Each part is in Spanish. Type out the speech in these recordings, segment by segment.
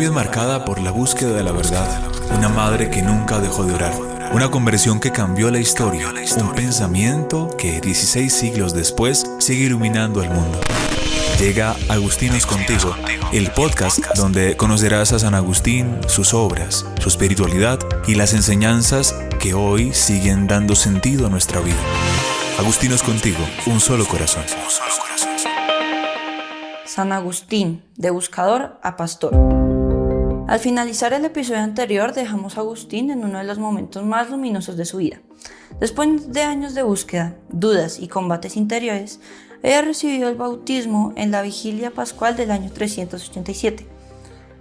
vida marcada por la búsqueda de la verdad, una madre que nunca dejó de orar, una conversión que cambió la historia, un pensamiento que 16 siglos después sigue iluminando el mundo. Llega Agustinos Contigo, el podcast donde conocerás a San Agustín, sus obras, su espiritualidad y las enseñanzas que hoy siguen dando sentido a nuestra vida. Agustinos Contigo, un solo corazón. San Agustín, de buscador a pastor. Al finalizar el episodio anterior dejamos a Agustín en uno de los momentos más luminosos de su vida. Después de años de búsqueda, dudas y combates interiores, había recibido el bautismo en la vigilia pascual del año 387.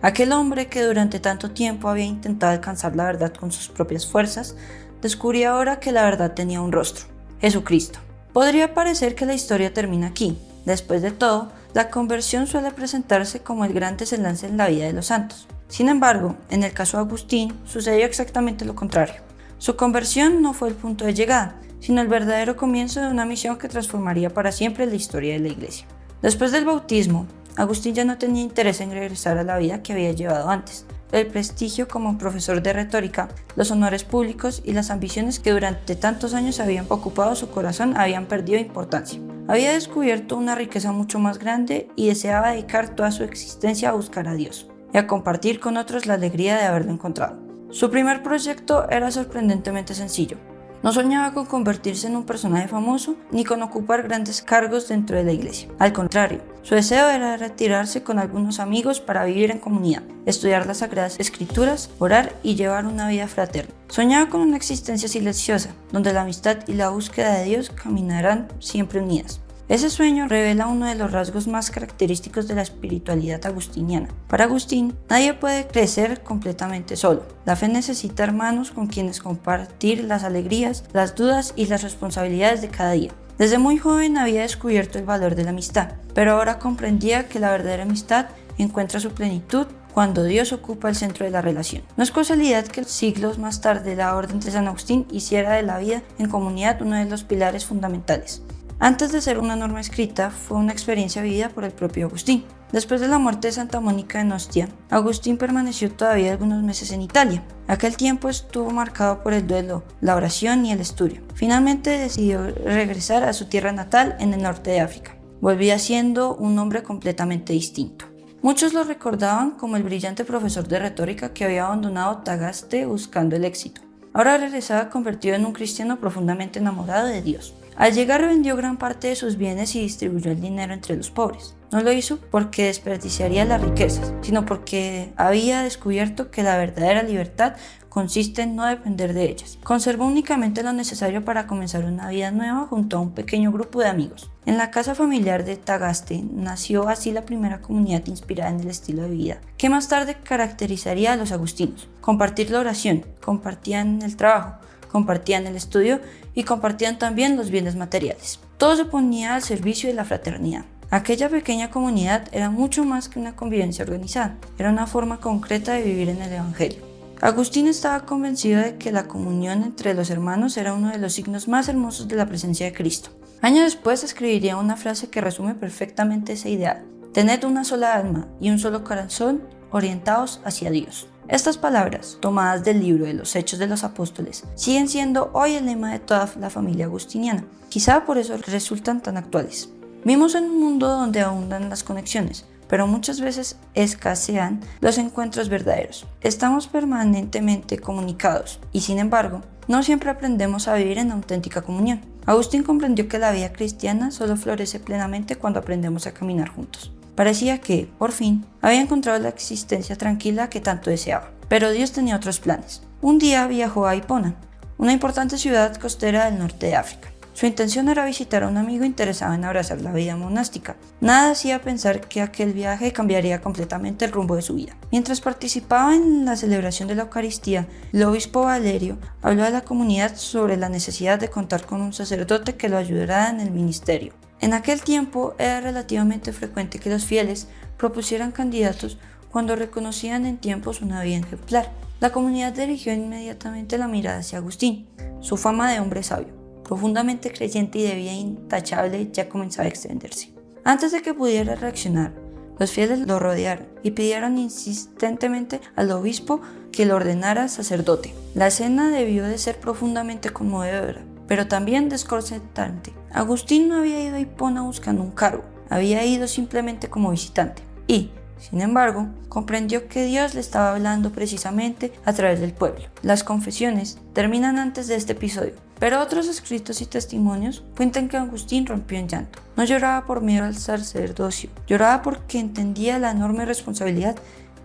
Aquel hombre que durante tanto tiempo había intentado alcanzar la verdad con sus propias fuerzas, descubría ahora que la verdad tenía un rostro: Jesucristo. Podría parecer que la historia termina aquí. Después de todo, la conversión suele presentarse como el gran desenlace en la vida de los santos. Sin embargo, en el caso de Agustín, sucedió exactamente lo contrario. Su conversión no fue el punto de llegada, sino el verdadero comienzo de una misión que transformaría para siempre la historia de la Iglesia. Después del bautismo, Agustín ya no tenía interés en regresar a la vida que había llevado antes. El prestigio como profesor de retórica, los honores públicos y las ambiciones que durante tantos años habían ocupado su corazón habían perdido importancia. Había descubierto una riqueza mucho más grande y deseaba dedicar toda su existencia a buscar a Dios y a compartir con otros la alegría de haberlo encontrado. Su primer proyecto era sorprendentemente sencillo. No soñaba con convertirse en un personaje famoso ni con ocupar grandes cargos dentro de la iglesia. Al contrario, su deseo era retirarse con algunos amigos para vivir en comunidad, estudiar las Sagradas Escrituras, orar y llevar una vida fraterna. Soñaba con una existencia silenciosa, donde la amistad y la búsqueda de Dios caminarán siempre unidas. Ese sueño revela uno de los rasgos más característicos de la espiritualidad agustiniana. Para Agustín, nadie puede crecer completamente solo. La fe necesita hermanos con quienes compartir las alegrías, las dudas y las responsabilidades de cada día. Desde muy joven había descubierto el valor de la amistad, pero ahora comprendía que la verdadera amistad encuentra su plenitud cuando Dios ocupa el centro de la relación. No es casualidad que siglos más tarde la Orden de San Agustín hiciera de la vida en comunidad uno de los pilares fundamentales. Antes de ser una norma escrita, fue una experiencia vivida por el propio Agustín. Después de la muerte de Santa Mónica en Ostia, Agustín permaneció todavía algunos meses en Italia. Aquel tiempo estuvo marcado por el duelo, la oración y el estudio. Finalmente decidió regresar a su tierra natal en el norte de África. Volvía siendo un hombre completamente distinto. Muchos lo recordaban como el brillante profesor de retórica que había abandonado Tagaste buscando el éxito. Ahora regresaba convertido en un cristiano profundamente enamorado de Dios. Al llegar vendió gran parte de sus bienes y distribuyó el dinero entre los pobres. No lo hizo porque desperdiciaría las riquezas, sino porque había descubierto que la verdadera libertad consiste en no depender de ellas. Conservó únicamente lo necesario para comenzar una vida nueva junto a un pequeño grupo de amigos. En la casa familiar de Tagaste nació así la primera comunidad inspirada en el estilo de vida que más tarde caracterizaría a los agustinos. Compartir la oración, compartían el trabajo, compartían el estudio y compartían también los bienes materiales. Todo se ponía al servicio de la fraternidad. Aquella pequeña comunidad era mucho más que una convivencia organizada, era una forma concreta de vivir en el Evangelio. Agustín estaba convencido de que la comunión entre los hermanos era uno de los signos más hermosos de la presencia de Cristo. Años después escribiría una frase que resume perfectamente ese ideal: tened una sola alma y un solo corazón orientados hacia Dios. Estas palabras, tomadas del libro de los Hechos de los Apóstoles, siguen siendo hoy el lema de toda la familia agustiniana. Quizá por eso resultan tan actuales. Vivimos en un mundo donde abundan las conexiones, pero muchas veces escasean los encuentros verdaderos. Estamos permanentemente comunicados y, sin embargo, no siempre aprendemos a vivir en auténtica comunión. Agustín comprendió que la vida cristiana solo florece plenamente cuando aprendemos a caminar juntos. Parecía que, por fin, había encontrado la existencia tranquila que tanto deseaba. Pero Dios tenía otros planes. Un día viajó a Hipona, una importante ciudad costera del norte de África. Su intención era visitar a un amigo interesado en abrazar la vida monástica. Nada hacía pensar que aquel viaje cambiaría completamente el rumbo de su vida. Mientras participaba en la celebración de la Eucaristía, el obispo Valerio habló a la comunidad sobre la necesidad de contar con un sacerdote que lo ayudara en el ministerio. En aquel tiempo era relativamente frecuente que los fieles propusieran candidatos cuando reconocían en tiempos una vida ejemplar. La comunidad dirigió inmediatamente la mirada hacia Agustín. Su fama de hombre sabio, profundamente creyente y de vida intachable ya comenzaba a extenderse. Antes de que pudiera reaccionar, Los fieles lo rodearon y pidieron insistentemente al obispo que lo ordenara sacerdote. La escena debió de ser profundamente conmovedora, pero también desconcertante. Agustín no había ido a Hipona buscando un cargo, había ido simplemente como visitante y, sin embargo, comprendió que Dios le estaba hablando precisamente a través del pueblo. Las confesiones terminan antes de este episodio, pero otros escritos y testimonios cuentan que Agustín rompió en llanto. No lloraba por miedo al sacerdocio, lloraba porque entendía la enorme responsabilidad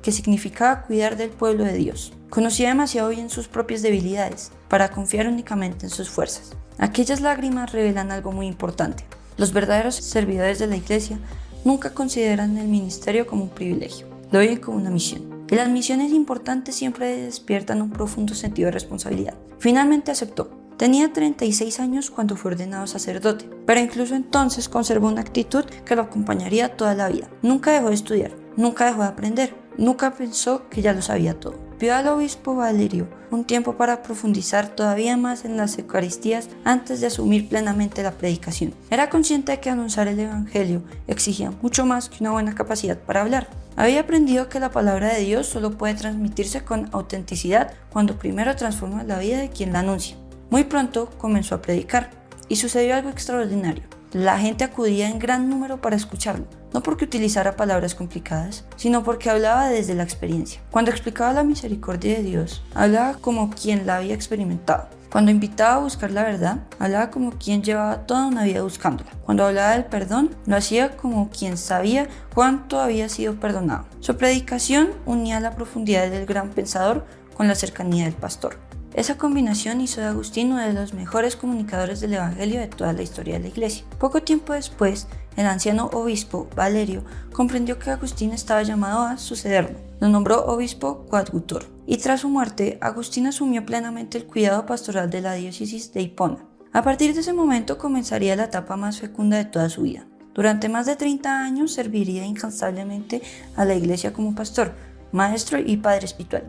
que significaba cuidar del pueblo de Dios. Conocía demasiado bien sus propias debilidades para confiar únicamente en sus fuerzas. Aquellas lágrimas revelan algo muy importante. Los verdaderos servidores de la iglesia nunca consideran el ministerio como un privilegio, lo ven como una misión. Y las misiones importantes siempre despiertan un profundo sentido de responsabilidad. Finalmente aceptó. Tenía 36 años cuando fue ordenado sacerdote, pero incluso entonces conservó una actitud que lo acompañaría toda la vida. Nunca dejó de estudiar, nunca dejó de aprender, nunca pensó que ya lo sabía todo. Pidió al obispo Valerio un tiempo para profundizar todavía más en las Eucaristías antes de asumir plenamente la predicación. Era consciente de que anunciar el Evangelio exigía mucho más que una buena capacidad para hablar. Había aprendido que la palabra de Dios solo puede transmitirse con autenticidad cuando primero transforma la vida de quien la anuncia. Muy pronto comenzó a predicar y sucedió algo extraordinario. La gente acudía en gran número para escucharlo, no porque utilizara palabras complicadas, sino porque hablaba desde la experiencia. Cuando explicaba la misericordia de Dios, hablaba como quien la había experimentado. Cuando invitaba a buscar la verdad, hablaba como quien llevaba toda una vida buscándola. Cuando hablaba del perdón, lo hacía como quien sabía cuánto había sido perdonado. Su predicación unía la profundidad del gran pensador con la cercanía del pastor. Esa combinación hizo de Agustín uno de los mejores comunicadores del Evangelio de toda la historia de la Iglesia. Poco tiempo después, el anciano obispo Valerio comprendió que Agustín estaba llamado a sucederlo. Lo nombró obispo coadjutor. Y tras su muerte, Agustín asumió plenamente el cuidado pastoral de la diócesis de Hipona. A partir de ese momento comenzaría la etapa más fecunda de toda su vida. Durante más de 30 años serviría incansablemente a la Iglesia como pastor, maestro y padre espiritual.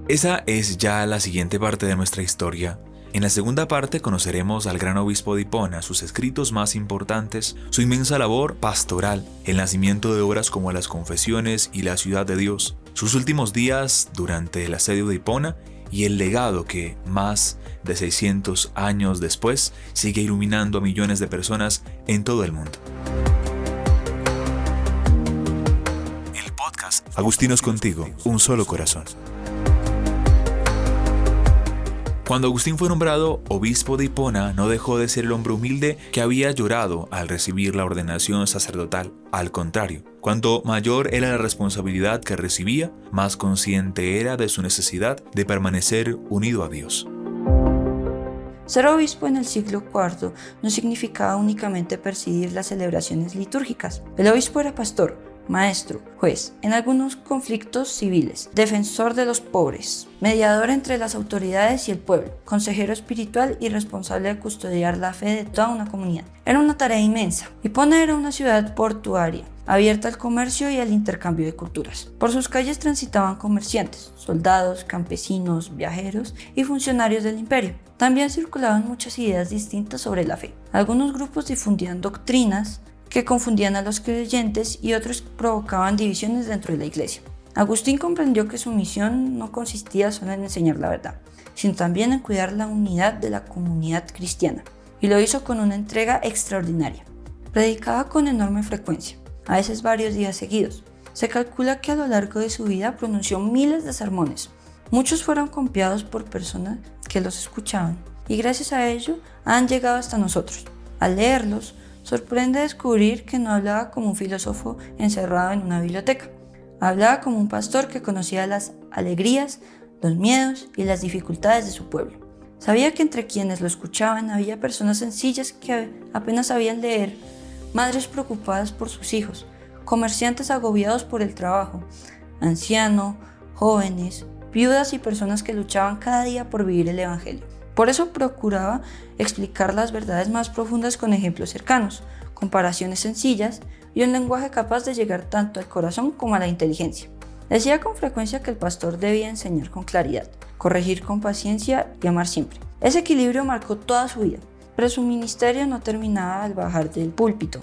Esa es ya la siguiente parte de nuestra historia. En la segunda parte conoceremos al gran obispo de Hipona, sus escritos más importantes, su inmensa labor pastoral, el nacimiento de obras como las Confesiones y la Ciudad de Dios, sus últimos días durante el asedio de Hipona y el legado que, más de 600 años después, sigue iluminando a millones de personas en todo el mundo. El podcast Agustinos Contigo, un solo corazón. Cuando Agustín fue nombrado obispo de Hipona, no dejó de ser el hombre humilde que había llorado al recibir la ordenación sacerdotal. Al contrario, cuanto mayor era la responsabilidad que recibía, más consciente era de su necesidad de permanecer unido a Dios. Ser obispo en el siglo IV no significaba únicamente presidir las celebraciones litúrgicas. El obispo era pastor, maestro, juez, en algunos conflictos civiles, defensor de los pobres, mediador entre las autoridades y el pueblo, consejero espiritual y responsable de custodiar la fe de toda una comunidad. Era una tarea inmensa. Hipona era una ciudad portuaria, abierta al comercio y al intercambio de culturas. Por sus calles transitaban comerciantes, soldados, campesinos, viajeros y funcionarios del imperio. También circulaban muchas ideas distintas sobre la fe. Algunos grupos difundían doctrinas que confundían a los creyentes y otros provocaban divisiones dentro de la iglesia. Agustín comprendió que su misión no consistía solo en enseñar la verdad, sino también en cuidar la unidad de la comunidad cristiana, y lo hizo con una entrega extraordinaria. Predicaba con enorme frecuencia, a veces varios días seguidos. Se calcula que a lo largo de su vida pronunció miles de sermones. Muchos fueron copiados por personas que los escuchaban, y gracias a ello han llegado hasta nosotros. Al leerlos, sorprende descubrir que no hablaba como un filósofo encerrado en una biblioteca. Hablaba como un pastor que conocía las alegrías, los miedos y las dificultades de su pueblo. Sabía que entre quienes lo escuchaban había personas sencillas que apenas sabían leer, madres preocupadas por sus hijos, comerciantes agobiados por el trabajo, ancianos, jóvenes, viudas y personas que luchaban cada día por vivir el Evangelio. Por eso procuraba explicar las verdades más profundas con ejemplos cercanos, comparaciones sencillas y un lenguaje capaz de llegar tanto al corazón como a la inteligencia. Decía con frecuencia que el pastor debía enseñar con claridad, corregir con paciencia y amar siempre. Ese equilibrio marcó toda su vida, pero su ministerio no terminaba al bajar del púlpito.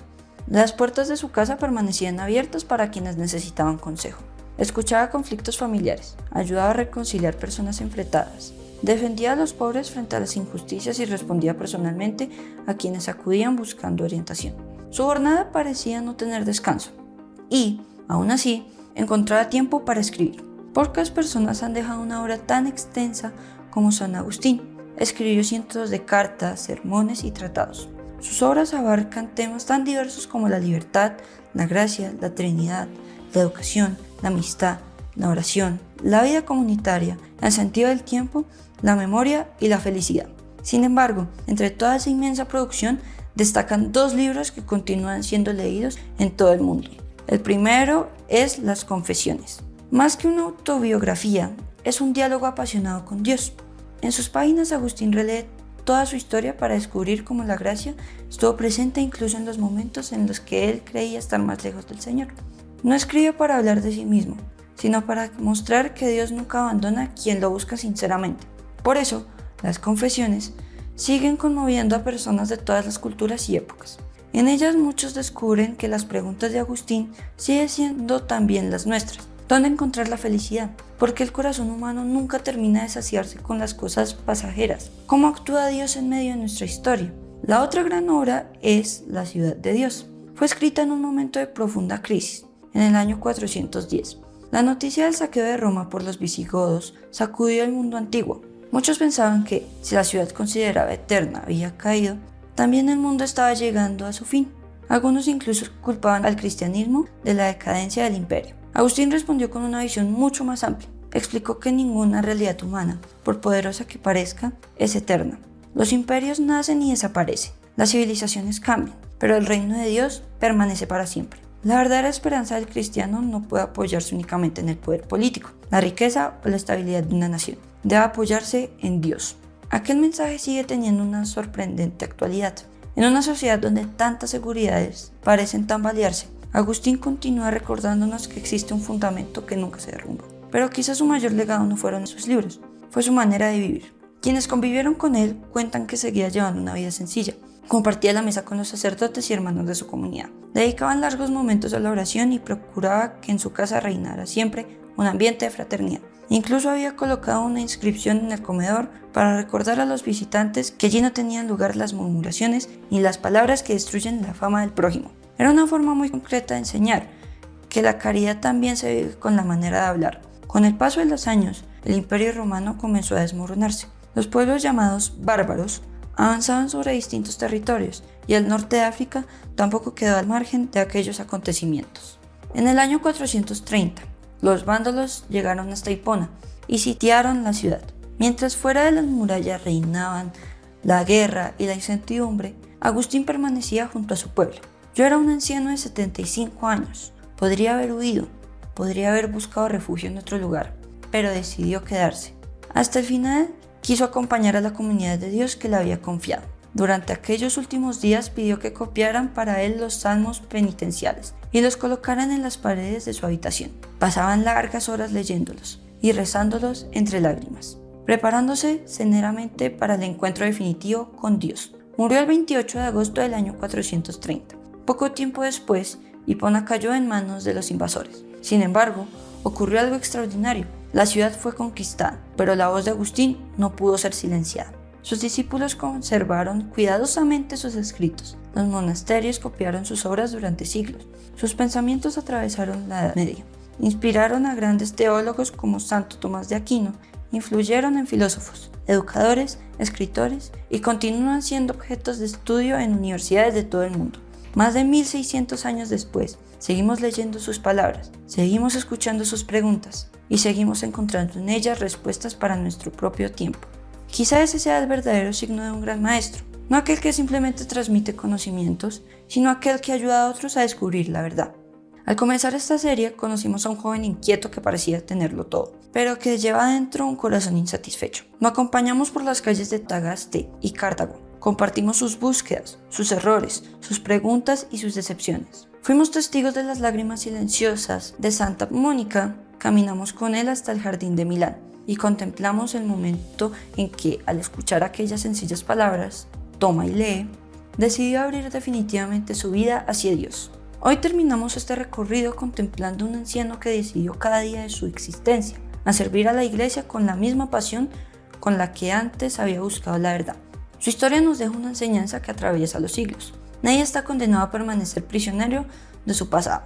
Las puertas de su casa permanecían abiertas para quienes necesitaban consejo. Escuchaba conflictos familiares, ayudaba a reconciliar personas enfrentadas, defendía a los pobres frente a las injusticias y respondía personalmente a quienes acudían buscando orientación. Su jornada parecía no tener descanso y, aún así, encontraba tiempo para escribir. Pocas personas han dejado una obra tan extensa como San Agustín. Escribió cientos de cartas, sermones y tratados. Sus obras abarcan temas tan diversos como la libertad, la gracia, la Trinidad, la educación, la amistad, la oración, la vida comunitaria, el sentido del tiempo, la memoria y la felicidad. Sin embargo, entre toda esa inmensa producción, destacan 2 libros que continúan siendo leídos en todo el mundo. El primero es Las Confesiones. Más que una autobiografía, es un diálogo apasionado con Dios. En sus páginas, Agustín relee toda su historia para descubrir cómo la gracia estuvo presente incluso en los momentos en los que él creía estar más lejos del Señor. No escribe para hablar de sí mismo, sino para mostrar que Dios nunca abandona a quien lo busca sinceramente. Por eso, las confesiones siguen conmoviendo a personas de todas las culturas y épocas. En ellas muchos descubren que las preguntas de Agustín siguen siendo también las nuestras. ¿Dónde encontrar la felicidad? Porque el corazón humano nunca termina de saciarse con las cosas pasajeras. ¿Cómo actúa Dios en medio de nuestra historia? La otra gran obra es La Ciudad de Dios. Fue escrita en un momento de profunda crisis, en el año 410. La noticia del saqueo de Roma por los visigodos sacudió el mundo antiguo. Muchos pensaban que, si la ciudad considerada eterna había caído, también el mundo estaba llegando a su fin. Algunos incluso culpaban al cristianismo de la decadencia del imperio. Agustín respondió con una visión mucho más amplia. Explicó que ninguna realidad humana, por poderosa que parezca, es eterna. Los imperios nacen y desaparecen, las civilizaciones cambian, pero el reino de Dios permanece para siempre. La verdadera esperanza del cristiano no puede apoyarse únicamente en el poder político, la riqueza o la estabilidad de una nación. Debe apoyarse en Dios. Aquel mensaje sigue teniendo una sorprendente actualidad. En una sociedad donde tantas seguridades parecen tambalearse, Agustín continúa recordándonos que existe un fundamento que nunca se derrumba. Pero quizás su mayor legado no fueron sus libros, fue su manera de vivir. Quienes convivieron con él cuentan que seguía llevando una vida sencilla. Compartía la mesa con los sacerdotes y hermanos de su comunidad. Dedicaban largos momentos a la oración y procuraba que en su casa reinara siempre un ambiente de fraternidad. Incluso había colocado una inscripción en el comedor para recordar a los visitantes que allí no tenían lugar las murmuraciones ni las palabras que destruyen la fama del prójimo. Era una forma muy concreta de enseñar que la caridad también se vive con la manera de hablar. Con el paso de los años, el imperio romano comenzó a desmoronarse. Los pueblos llamados bárbaros avanzaban sobre distintos territorios y el norte de África tampoco quedó al margen de aquellos acontecimientos. En el año 430, los vándalos llegaron hasta Hipona y sitiaron la ciudad. Mientras fuera de las murallas reinaban la guerra y la incertidumbre, Agustín permanecía junto a su pueblo. Yo era un anciano de 75 años. Podría haber huido, podría haber buscado refugio en otro lugar, pero decidió quedarse. Hasta el final, quiso acompañar a la comunidad de Dios que le había confiado. Durante aquellos últimos días pidió que copiaran para él los salmos penitenciales y los colocaran en las paredes de su habitación. Pasaban largas horas leyéndolos y rezándolos entre lágrimas, preparándose serenamente para el encuentro definitivo con Dios. Murió el 28 de agosto del año 430. Poco tiempo después, Hipona cayó en manos de los invasores. Sin embargo, ocurrió algo extraordinario. La ciudad fue conquistada, pero la voz de Agustín no pudo ser silenciada. Sus discípulos conservaron cuidadosamente sus escritos. Los monasterios copiaron sus obras durante siglos. Sus pensamientos atravesaron la Edad Media. Inspiraron a grandes teólogos como Santo Tomás de Aquino. Influyeron en filósofos, educadores, escritores y continúan siendo objetos de estudio en universidades de todo el mundo. Más de 1600 años después, seguimos leyendo sus palabras, seguimos escuchando sus preguntas y seguimos encontrando en ellas respuestas para nuestro propio tiempo. Quizá ese sea el verdadero signo de un gran maestro, no aquel que simplemente transmite conocimientos, sino aquel que ayuda a otros a descubrir la verdad. Al comenzar esta serie, conocimos a un joven inquieto que parecía tenerlo todo, pero que lleva adentro un corazón insatisfecho. Lo acompañamos por las calles de Tagaste y Cartago. Compartimos sus búsquedas, sus errores, sus preguntas y sus decepciones. Fuimos testigos de las lágrimas silenciosas de Santa Mónica. Caminamos con él hasta el jardín de Milán y contemplamos el momento en que, al escuchar aquellas sencillas palabras, toma y lee, decidió abrir definitivamente su vida hacia Dios. Hoy terminamos este recorrido contemplando a un anciano que decidió cada día de su existencia a servir a la iglesia con la misma pasión con la que antes había buscado la verdad. Su historia nos deja una enseñanza que atraviesa los siglos. Nadie está condenado a permanecer prisionero de su pasado.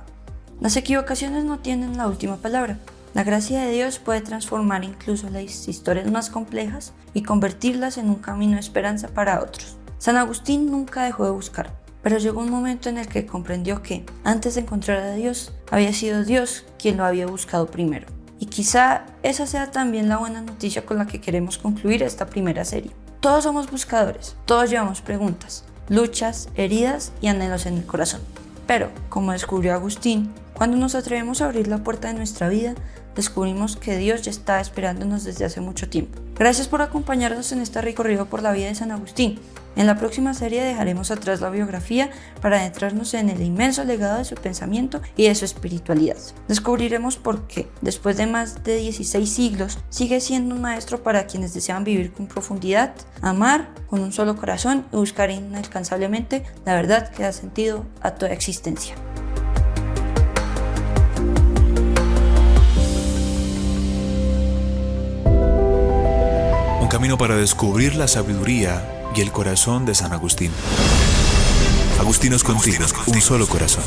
Las equivocaciones no tienen la última palabra. La gracia de Dios puede transformar incluso las historias más complejas y convertirlas en un camino de esperanza para otros. San Agustín nunca dejó de buscar, pero llegó un momento en el que comprendió que, antes de encontrar a Dios, había sido Dios quien lo había buscado primero. Y quizá esa sea también la buena noticia con la que queremos concluir esta primera serie. Todos somos buscadores, todos llevamos preguntas, luchas, heridas y anhelos en el corazón. Pero, como descubrió Agustín, cuando nos atrevemos a abrir la puerta de nuestra vida, descubrimos que Dios ya está esperándonos desde hace mucho tiempo. Gracias por acompañarnos en este recorrido por la vida de San Agustín. En la próxima serie dejaremos atrás la biografía para adentrarnos en el inmenso legado de su pensamiento y de su espiritualidad. Descubriremos por qué, después de más de 16 siglos, sigue siendo un maestro para quienes desean vivir con profundidad, amar con un solo corazón y buscar inalcanzablemente la verdad que da sentido a toda existencia. Un camino para descubrir la sabiduría y el corazón de San Agustín. Agustinos contigo, un solo corazón.